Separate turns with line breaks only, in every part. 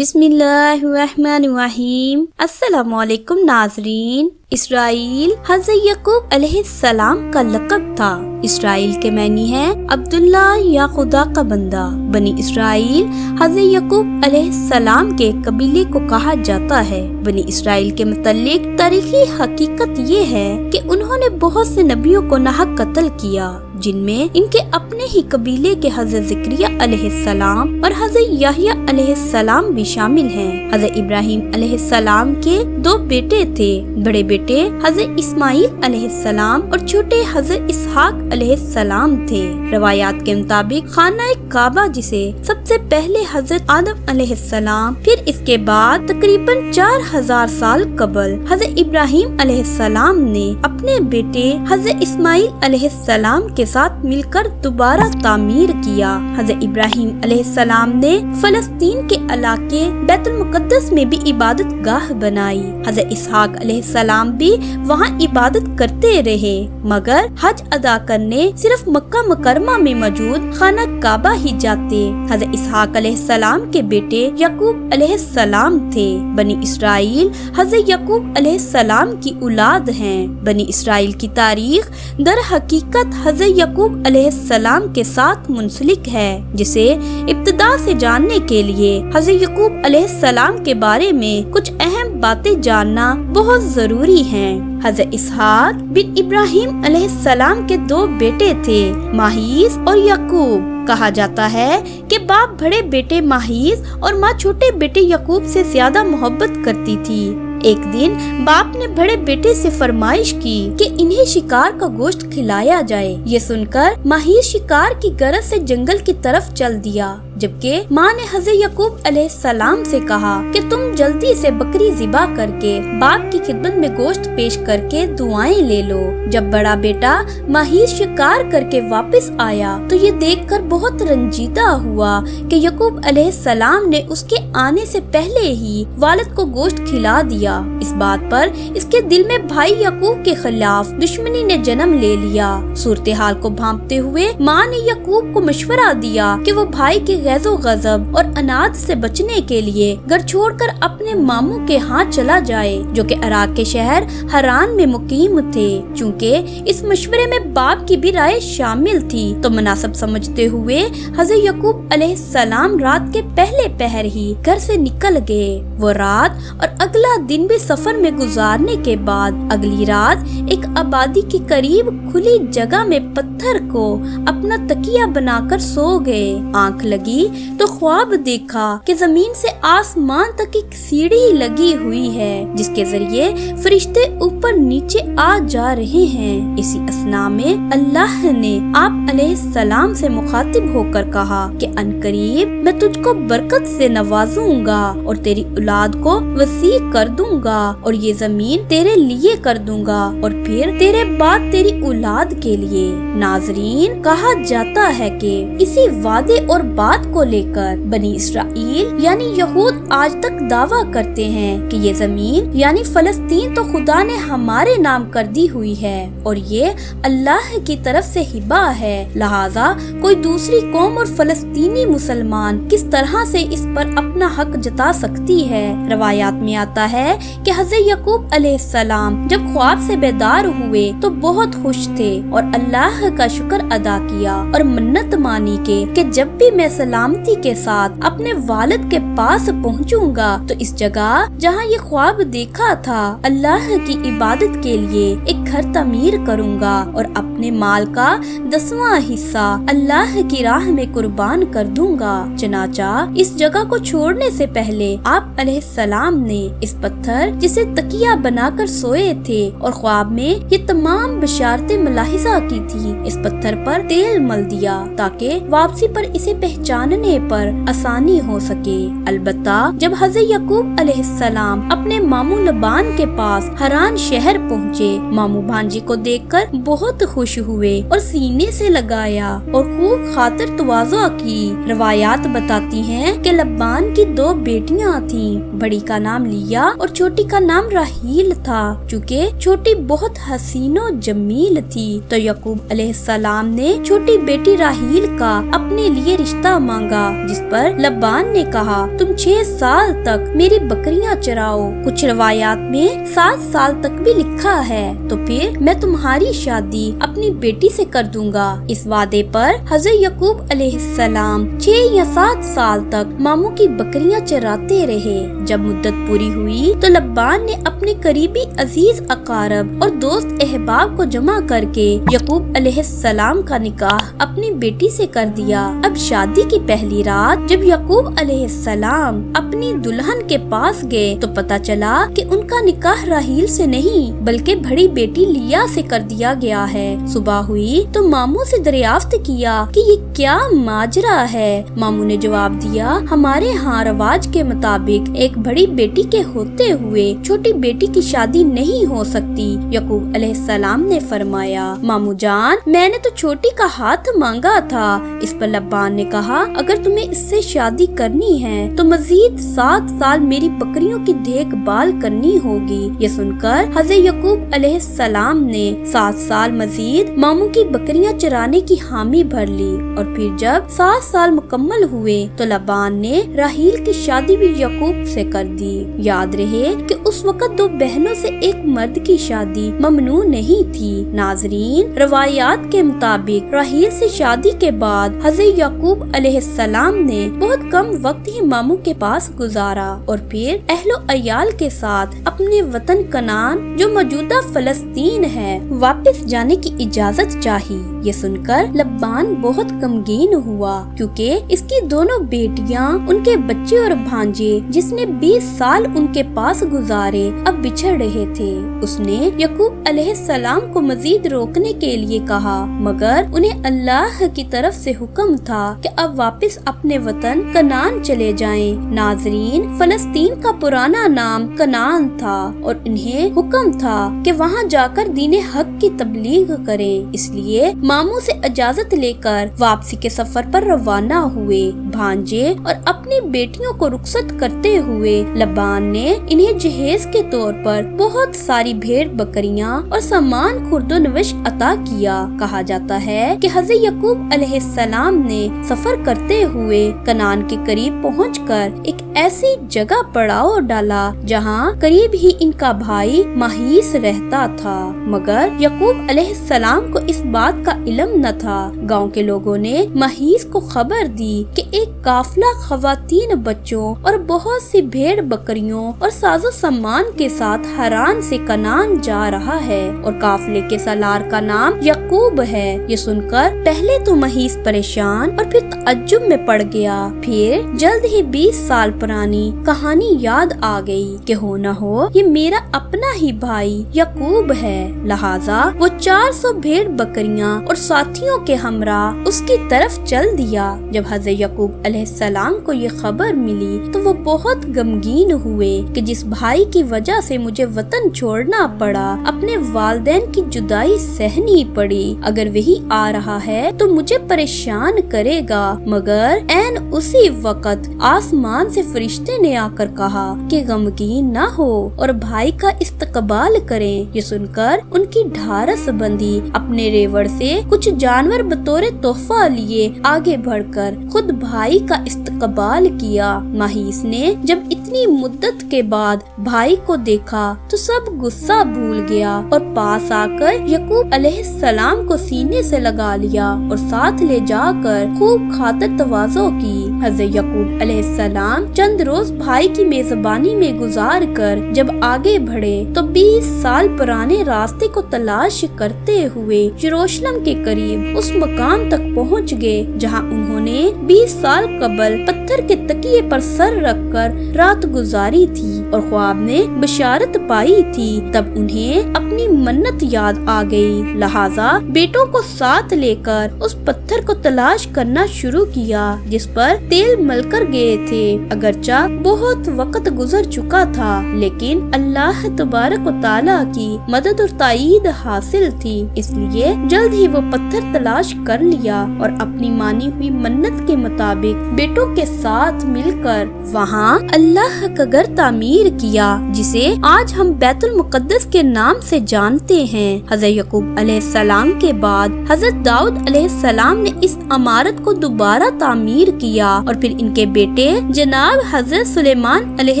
بسم اللہ الرحمن الرحیم۔ السلام علیکم ناظرین۔ اسرائیل حضرت یعقوب علیہ السلام کا لقب تھا۔ اسرائیل کے معنی ہے عبداللہ یا خدا کا بندہ۔ بنی اسرائیل حضرت یعقوب علیہ السلام کے قبیلے کو کہا جاتا ہے۔ بنی اسرائیل کے متعلق تاریخی حقیقت یہ ہے کہ انہوں نے بہت سے نبیوں کو ناحق قتل کیا، جن میں ان کے اپنے ہی قبیلے کے حضرت زکریا علیہ السلام اور حضرت یحییٰ علیہ السلام بھی شامل ہیں۔ حضرت ابراہیم علیہ السلام کے 2 بیٹے تھے۔ بڑے بیٹے حضرت اسماعیل علیہ السلام اور چھوٹے حضرت اسحاق علیہ السلام تھے۔ روایات کے مطابق خانہ کعبہ، جسے سب سے پہلے حضرت آدم علیہ السلام، پھر اس کے بعد تقریباً 4000 سال قبل حضرت ابراہیم علیہ السلام نے اپنے بیٹے حضرت اسماعیل علیہ السلام کے ساتھ مل کر دوبارہ تعمیر کیا۔ حضرت ابراہیم علیہ السلام نے فلسطین کے علاقے بیت المقدس میں بھی عبادت گاہ بنائی۔ حضرت اسحاق علیہ السلام بھی وہاں عبادت کرتے رہے، مگر حج ادا کرنے صرف مکہ مکرمہ میں موجود خانہ کعبہ ہی جاتے۔ حضرت اسحاق علیہ السلام کے بیٹے یعقوب علیہ السلام تھے۔ بنی اسرائیل حضرت یعقوب علیہ السلام کی اولاد ہیں۔ بنی اسرائیل کی تاریخ در حقیقت حضرت یعقوب علیہ السلام کے ساتھ منسلک ہے، جسے ابتدا سے جاننے کے لیے حضرت یعقوب علیہ السلام کے بارے میں کچھ اہم باتیں جاننا بہت ضروری ہیں۔ حضرت اسحاق بن ابراہیم علیہ السلام کے 2 بیٹے تھے، ماہیز اور یعقوب۔ کہا جاتا ہے کہ باپ بڑے بیٹے ماہیز اور ماں چھوٹے بیٹے یعقوب سے زیادہ محبت کرتی تھی۔ ایک دن باپ نے بڑے بیٹے سے فرمائش کی کہ انہیں شکار کا گوشت کھلایا جائے۔ یہ سن کر ماہیز شکار کی غرض سے جنگل کی طرف چل دیا، جبکہ ماں نے حضرت یعقوب علیہ السلام سے کہا کہ تم جلدی سے بکری ذبح کر کے باپ کی خدمت میں گوشت پیش کر کے دعائیں لے لو۔ جب بڑا بیٹا ماہیز شکار کر کے واپس آیا تو یہ دیکھ کر بہت رنجیدہ ہوا کہ یعقوب علیہ السلام نے اس کے آنے سے پہلے ہی والد کو گوشت کھلا دیا۔ اس بات پر اس کے دل میں بھائی یعقوب کے خلاف دشمنی نے جنم لے لیا۔ صورتحال کو بھانپتے ہوئے ماں نے یعقوب کو مشورہ دیا کہ وہ بھائی کے غیظ و غضب اور اناد سے بچنے کے لیے گھر چھوڑ کر اپنے ماموں کے ہاں چلا جائے، جو کہ عراق کے شہر حران میں مقیم تھے۔ چونکہ اس مشورے میں باپ کی بھی رائے شامل تھی تو مناسب سمجھتے ہوئے حضرت یعقوب علیہ السلام رات کے پہلے پہر ہی گھر سے نکل گئے۔ وہ رات اور اگلا دن بھی سفر میں گزارنے کے بعد اگلی رات ایک آبادی کے قریب کھلی جگہ میں پتھر کو اپنا تکیہ بنا کر سو گئے۔ آنکھ لگی تو خواب دیکھا کہ زمین سے آسمان تک ایک سیڑھی لگی ہوئی ہے، جس کے ذریعے فرشتے اوپر نیچے آ جا رہے ہیں۔ اسی اثنا میں اللہ نے آپ علیہ السلام سے مخاطب ہو کر کہا کہ عنقریب میں تجھ کو برکت سے نوازوں گا اور تیری اولاد کو وسیع کر دوں گا اور یہ زمین تیرے لیے کر دوں گا اور پھر تیرے بعد تیری اولاد کے لیے۔ ناظرین، کہا جاتا ہے کہ اسی وعدے اور بات کو لے کر بنی اسرائیل یعنی یہود آج تک دعویٰ کرتے ہیں کہ یہ زمین یعنی فلسطین تو خدا نے ہمارے نام کر دی ہوئی ہے اور یہ اللہ کی طرف سے ہبہ ہے، لہذا کوئی دوسری قوم اور فلسطینی مسلمان کس طرح سے اس پر اپنا حق جتا سکتی ہے۔ روایات میں آتا ہے کہ حضرت یعقوب علیہ السلام جب خواب سے بیدار ہوئے تو بہت خوش تھے اور اللہ کا شکر ادا کیا اور منت مانی کہ جب بھی میں سلامتی کے ساتھ اپنے والد کے پاس پہنچوں گا تو اس جگہ جہاں یہ خواب دیکھا تھا اللہ کی عبادت کے لیے ایک گھر تعمیر کروں گا اور اپنے مال کا 10واں حصہ اللہ کی راہ میں قربان کر دوں گا۔ چنانچہ اس جگہ کو چھوڑنے سے پہلے آپ علیہ السلام نے اس پتھر جسے تکیہ بنا کر سوئے تھے اور خواب میں یہ تمام بشارتیں ملاحظہ کی تھی، اس پتھر پر تیل مل دیا تاکہ واپسی پر اسے پہچاننے پر آسانی ہو سکے۔ البتہ جب حضرت یعقوب علیہ السلام اپنے ماموں لبان کے پاس حران شہر پہنچے، ماموں بھانجی کو دیکھ کر بہت خوش ہوئے اور سینے سے لگایا اور خوب خاطر تواضع کی۔ روایات بتاتی ہیں کہ لبان کی 2 بیٹیاں تھیں، بڑی کا نام لیا اور چھوٹی کا نام راہیل تھا۔ چونکہ چھوٹی بہت حسین و جمیل تھی تو یعقوب علیہ السلام نے چھوٹی بیٹی راہیل کا اپنے لیے رشتہ مانگا، جس پر لبان نے کہا تم 6 سال تک میری بکریاں چراؤ، کچھ روایات میں 7 سال تک بھی لکھا ہے، تو پھر میں تمہاری شادی اپنی بیٹی سے کر دوں گا۔ اس وعدے پر حضرت یعقوب علیہ السلام 6 یا 7 سال تک ماموں کی بکریاں چراتے رہے۔ جب مدت پوری ہوئی تو لبان نے اپنے قریبی عزیز اقارب اور دوست احباب کو جمع کر کے یعقوب علیہ السلام کا نکاح اپنی بیٹی سے کر دیا۔ اب شادی کی پہلی رات جب یعقوب علیہ السلام اپنی دلہن کے پاس گئے تو پتا چلا کہ ان کا نکاح راہیل سے نہیں بلکہ بڑی بیٹی لیا سے کر دیا گیا ہے۔ صبح ہوئی تو ماموں سے دریافت کیا کہ یہ کیا ماجرا ہے۔ ماموں نے جواب دیا ہمارے ہاں رواج کے مطابق ایک بڑی بیٹی کے ہوتے ہوئے چھوٹی بیٹی کی شادی نہیں ہو سکتی۔ یعقوب علیہ السلام نے فرمایا ماموں جان میں نے تو چھوٹی کا ہاتھ مانگا تھا۔ اس پر لبان نے کہا اگر تمہیں اس سے شادی کرنی ہے تو مزید 7 سال میری بکریوں کی دیکھ بھال کرنی ہوگی۔ یہ سن کر حضرت یعقوب علیہ السلام نے 7 سال مزید ماموں کی بکریاں چرانے کی حامی بھر لی، اور پھر جب 7 سال مکمل ہوئے تو لبان نے راہیل کی شادی بھی یعقوب سے کر دی۔ یاد رہے کہ اس وقت 2 بہنوں سے ایک مرد کی شادی ممنوع نہیں تھی۔ ناظرین روایات کے مطابق راہیل سے شادی کے بعد حضرت یعقوب علیہ السلام نے بہت کم وقت ہی ماموں کے پاس گزارا اور پھر اہل و عیال کے ساتھ اپنے وطن کنعان جو موجودہ فلسطین ہے واپس جانے کی اجازت چاہی۔ یہ سن کر لبان بہت غمگین ہوا کیونکہ اس کی دونوں بیٹیاں ان کے بچے اور بھانجے جس نے 20 سال ان کے پاس گزارے اب بچھڑ رہے تھے۔ اس نے یعقوب علیہ السلام کو مزید روکنے کے لیے کہا مگر انہیں اللہ کی طرف سے حکم تھا کہ اب واپس اپنے وطن کنعان چلے جائیں۔ ناظرین فلسطین کا پرانا نام کنعان تھا اور انہیں حکم تھا کہ وہاں جا کر دین حق کی تبلیغ کریں، اس لیے ماموں سے اجازت لے کر واپسی کے سفر پر روانہ ہوئے۔ بھانجے اور اپنی بیٹیوں کو رخصت کرتے ہوئے لبان نے انہیں جہیز کے طور پر بہت ساری بھیڑ بکریاں اور سامان خرد و نوش عطا کیا۔ کہا جاتا ہے کہ حضرت یعقوب علیہ السلام نے سفر کرتے ہوئے کنعان کے قریب پہنچ کر ایک ایسی جگہ پڑاؤ ڈالا جہاں قریب ہی ان کا بھائی ماہیس رہتا تھا، مگر یعقوب علیہ السلام کو اس بات کا علم نہ تھا۔ گاؤں کے لوگوں نے ماہیس کو خبر دی کہ ایک قافلہ خواتین بچوں اور بہت سی بھیڑ بکریوں اور ساز و سامان کے ساتھ حران سے کنعان جا رہا ہے اور قافلے کے سالار کا نام یعقوب ہے۔ یہ سن کر پہلے تو ماہیس پریشان اور پھر تعجب میں پڑ گیا، پھر جلد ہی 20 سال پرانی کہانی یاد آ گئی کہ ہو نہ ہو یہ میرا اپنا ہی بھائی یعقوب ہے۔ لہذا وہ 400 بھیڑ بکریاں اور ساتھیوں کے ہمراہ اس کی طرف چل دیا۔ جب حضرت یعقوب علیہ السلام کو یہ خبر ملی تو وہ بہت غمگین ہوئے کہ جس بھائی کی وجہ سے مجھے وطن چھوڑنا پڑا، اپنے والدین کی جدائی سہنی پڑی، اگر وہی آ رہا ہے تو مجھے پریشان کرے گا۔ مگر عین اسی وقت آسمان سے فرشتے نے آ کر کہا کہ غمگین نہ ہو اور بھائی کا استقبال کریں۔ یہ سن کر ان کی ڈھارس بندی اپنے ریوڑ سے کچھ جانور بطور تحفہ لیے آگے بڑھ کر خود بھائی کا استقبال کیا۔ ماہیس نے جب اتنی مدت کے بعد بھائی کو دیکھا تو سب غصہ بھول گیا اور پاس آ کر یعقوب علیہ السلام کو سینے سے لگا لیا اور ساتھ لے جا کر خوب خاطر تواضع کی۔ حضرت یعقوب علیہ السلام چند روز بھائی کی میزبانی میں گزار کر جب آگے بڑھے تو 20 سال پرانے راستے کو تلاش کرتے ہوئے یروشلم کے قریب اس مقام تک پہنچ گئے جہاں انہوں نے 20 سال قبل پتھر کے تکیے پر سر رکھ کر رات گزاری تھی اور خواب میں بشارت پائی تھی۔ تب انہیں اپنی منت یاد آ گئی، لہذا بیٹوں کو ساتھ لے کر اس پتھر کو تلاش کرنا شروع کیا جس پر تیل مل کر گئے تھے۔ اگرچہ بہت وقت گزر چکا تھا لیکن اللہ تبارک و تعالی کی مدد اور تائید حاصل تھی، اس لیے جلد ہی وہ پتھر تلاش کر لیا اور اپنی مانی ہوئی منت کے مطابق بیٹوں کے ساتھ مل کر وہاں اللہ کا گھر تعمیر کیا جسے آج ہم بیت المقدس کے نام سے جانتے ہیں۔ حضرت یعقوب علیہ السلام کے بعد حضرت داؤد علیہ السلام نے اس عمارت کو دوبارہ دوبارہ تعمیر کیا اور پھر ان کے بیٹے جناب حضرت سلیمان علیہ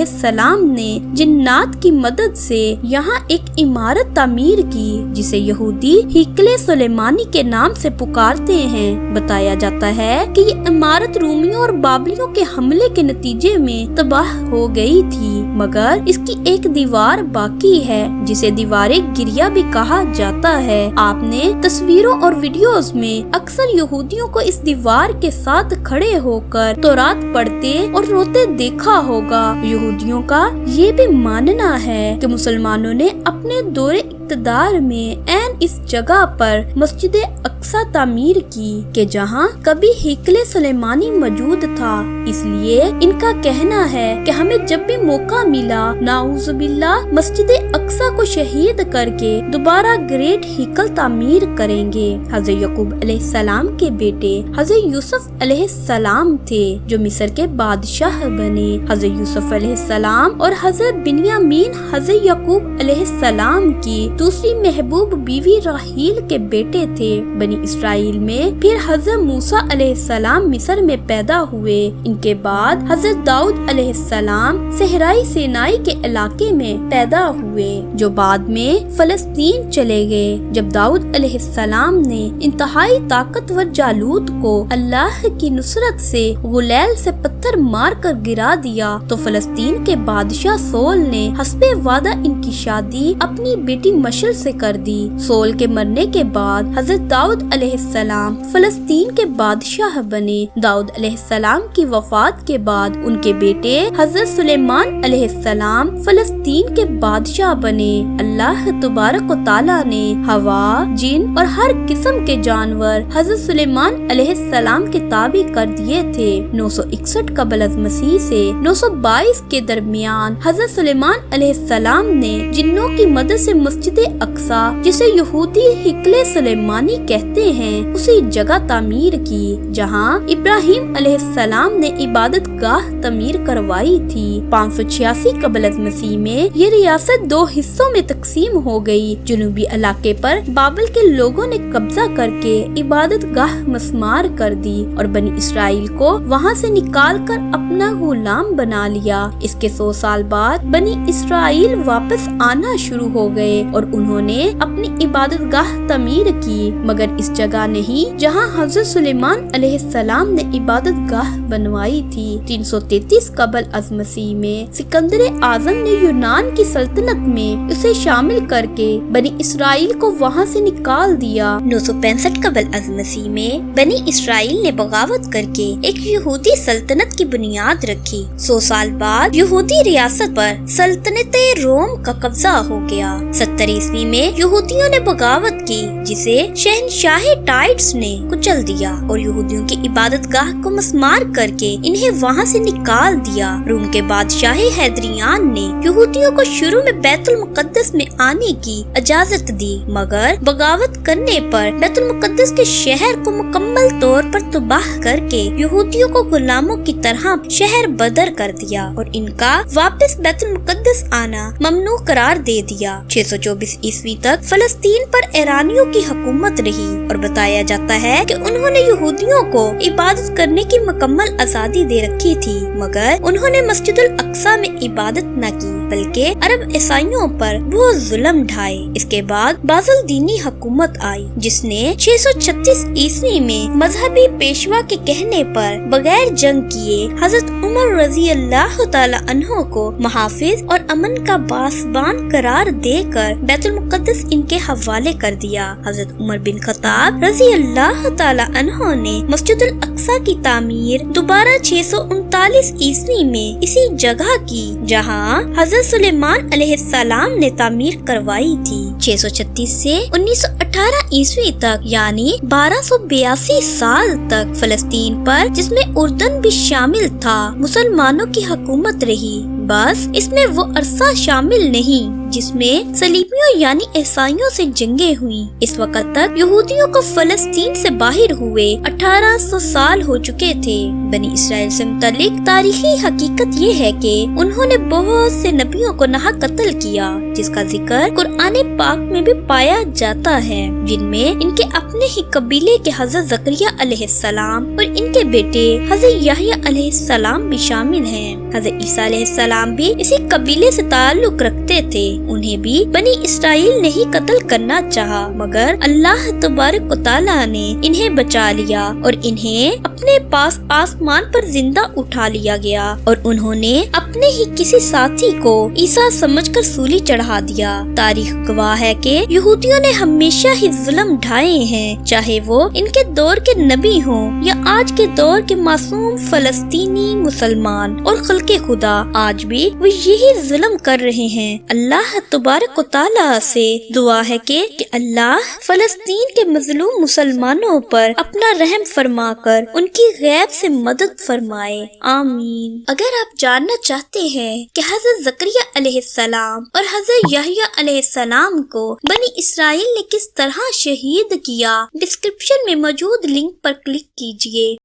السلام نے جنات کی مدد سے یہاں ایک عمارت تعمیر کی جسے یہودی ہیکل سلیمانی کے نام سے پکارتے ہیں۔ بتایا جاتا ہے کہ یہ عمارت رومیوں اور بابلیوں کے حملے کے نتیجے میں تباہ ہو گئی تھی، مگر اس کی ایک دیوار باقی ہے جسے دیوار گریہ بھی کہا جاتا ہے۔ آپ نے تصویروں اور ویڈیوز میں اکثر یہودیوں کو اس دیوار کے ساتھ کھڑے ہو کر تورات پڑھتے اور روتے دیکھا ہوگا۔ یہودیوں کا یہ بھی ماننا ہے کہ مسلمانوں نے اپنے دور اقتدار میں عین اس جگہ پر مسجد اقصی تعمیر کی کہ جہاں کبھی ہیکل سلیمانی موجود تھا۔ اس لیے ان کا کہنا ہے کہ ہمیں جب بھی موقع ملا نعوذ باللہ مسجد اقصی کو شہید کر کے دوبارہ گریٹ ہیکل تعمیر کریں گے۔ حضرت یعقوب علیہ السلام کے بیٹے حضرت یوسف علیہ السلام تھے جو مصر کے بادشاہ بنے۔ حضرت یوسف علیہ السلام اور حضرت بنیامین حضرت یعقوب علیہ السلام کی دوسری محبوب بیوی راحیل کے بیٹے تھے۔ بنی اسرائیل میں پھر حضرت موسیٰ علیہ السلام مصر میں پیدا ہوئے۔ ان کے بعد حضرت داؤد علیہ السلام صحرائی سینائی کے علاقے میں پیدا ہوئے جو بعد میں فلسطین چلے گئے۔ جب داؤد علیہ السلام نے انتہائی طاقتور جالوت کو اللہ کی نصرت سے غلیل سے پتھر مار کر گرا دیا تو فلسطین کے بادشاہ سول نے حسب وعدہ ان کی شادی اپنی بیٹی مشل سے کر دی۔ سول کے مرنے کے بعد حضرت داؤد علیہ السلام فلسطین کے بادشاہ بنے۔ داؤد علیہ السلام کی وفات کے بعد ان کے بیٹے حضرت سلیمان علیہ السلام فلسطین کے بادشاہ بنے۔ اللہ تبارک و تعالیٰ نے ہوا، جن اور ہر قسم کے جانور حضرت سلیمان علیہ السلام کے تابع کر دیے تھے۔ 961 قبل از مسیح سے 922 کے درمیان حضرت سلیمان علیہ السلام نے جنوں کی مدد سے مسجد اقصی جسے یہودی ہیکل سلیمانی کہتے ہیں اسی جگہ تعمیر کی جہاں ابراہیم علیہ السلام نے عبادت گاہ تعمیر کروائی تھی۔ 586 قبل از مسیح میں یہ ریاست دو حصوں میں تقسیم ہو گئی۔ جنوبی علاقے پر بابل کے لوگوں نے قبضہ کر کے عبادت گاہ مسمار کر دی اور بنی اسرائیل کو وہاں سے نکال کر اپنا غلام بنا لیا۔ اس کے 100 سال بعد بنی اسرائیل واپس آنا شروع ہو گئے اور انہوں نے اپنی عبادت گاہ تعمیر کی، مگر اس جگہ نہیں جہاں حضرت سلیمان علیہ السلام نے عبادت گاہ بنوائی تھی۔ 333 قبل از مسیح میں سکندر اعظم نے یونان کی سلطنت میں اسے شامل کر کے بنی اسرائیل کو وہاں سے نکال دیا۔ 965 قبل از مسیح میں بنی اسرائیل نے بغاوت کر کے ایک یہودی سلطنت کی بنیاد رکھی۔ 100 سال بعد یہودی ریاست پر سلطنت روم کا قبضہ ہو گیا۔ 70 عیسوی میں یہودیوں نے بغاوت کی جسے شہنشاہ ٹائٹس نے کچل دیا اور یہودیوں کی عبادت گاہ کو مسمار کر کے انہیں وہاں سے نکال دیا۔ روم کے بادشاہ حیدریان نے یہودیوں کو شروع میں بیت المقدس میں آنے کی اجازت دی، مگر بغاوت کرنے پر بیت المقدس کے شہر کو مکمل طور پر تباہ کر کے یہودیوں کو غلاموں کی طرح شہر بدر کر دیا اور ان کا واپس بیت المقدس آنا ممنوع قرار دے دیا۔ 624 عیسوی تک فلسطین پر ایرانیوں کی حکومت رہی اور بتایا جاتا ہے کہ انہوں نے یہودیوں کو عبادت کرنے کی مکمل آزادی دے رکھی تھی، مگر انہوں نے مسجد الاقصی میں عبادت نہ کی بلکہ عرب عیسائیوں پر وہ ظلم ڈھائے۔ اس کے بعد بازل دینی حکومت آئی جس نے 636 عیسوی میں مذہبی پیشوا کے کہنے پر بغیر جنگ کیے حضرت عمر رضی اللہ تعالی عنہ کو محافظ اور امن کا پاسبان قرار دے کر بیت المقدس ان کے حوالے کر دیا۔ حضرت عمر بن خطاب رضی اللہ تعالی عنہ نے مسجد الاقصی کی تعمیر دوبارہ 639 عیسوی میں اسی جگہ کی جہاں حضرت سلیمان علیہ السلام نے تعمیر کروائی تھی۔ 636 سے 1918 عیسوی تک یعنی 1282 سال تک فلسطین پر جس میں اردن بھی شامل تھا مسلمانوں کی حکومت رہی، بس اس میں وہ عرصہ شامل نہیں جس میں صلیبیوں یعنی عیسائیوں سے جنگیں ہوئیں۔ اس وقت تک یہودیوں کو فلسطین سے باہر ہوئے 1800 سال انتقال ہو چکے تھے۔ بنی اسرائیل سے متعلق تاریخی حقیقت یہ ہے کہ انہوں نے بہت سے نبیوں کو ناحق قتل کیا، جس کا ذکر قرآن پاک میں بھی پایا جاتا ہے، جن میں ان کے اپنے ہی قبیلے کے حضرت زکریا علیہ السلام اور ان کے بیٹے حضرت یحییٰ علیہ السلام بھی شامل ہیں۔ حضرت عیسیٰ علیہ السلام بھی اسی قبیلے سے تعلق رکھتے تھے، انہیں بھی بنی اسرائیل نے ہی قتل کرنا چاہا، مگر اللہ تبارک و تعالیٰ نے انہیں بچا لیا اور انہیں اپنے پاس آسمان پر زندہ اٹھا لیا گیا، اور انہوں نے اپنے ہی کسی ساتھی کو عیسیٰ سمجھ کر سولی چڑھا دیا۔ تاریخ گواہ ہے کہ یہودیوں نے ہمیشہ ہی ظلم ڈھائے ہیں، چاہے وہ ان کے دور کے نبی ہوں یا آج کے دور کے معصوم فلسطینی مسلمان اور خلق خدا، آج بھی وہ یہی ظلم کر رہے ہیں۔ اللہ تبارک و تعالیٰ سے دعا ہے کہ اللہ فلسطین کے مظلوم مسلمانوں پر اپنا رحم فرما کر ان کی غیب سے مدد فرمائے، آمین۔ اگر آپ جاننا چاہتے ہیں کہ حضرت زکریا علیہ السلام اور حضرت یحییٰ علیہ السلام کو بنی اسرائیل نے کس طرح شہید کیا، ڈسکرپشن میں موجود لنک پر کلک کیجئے۔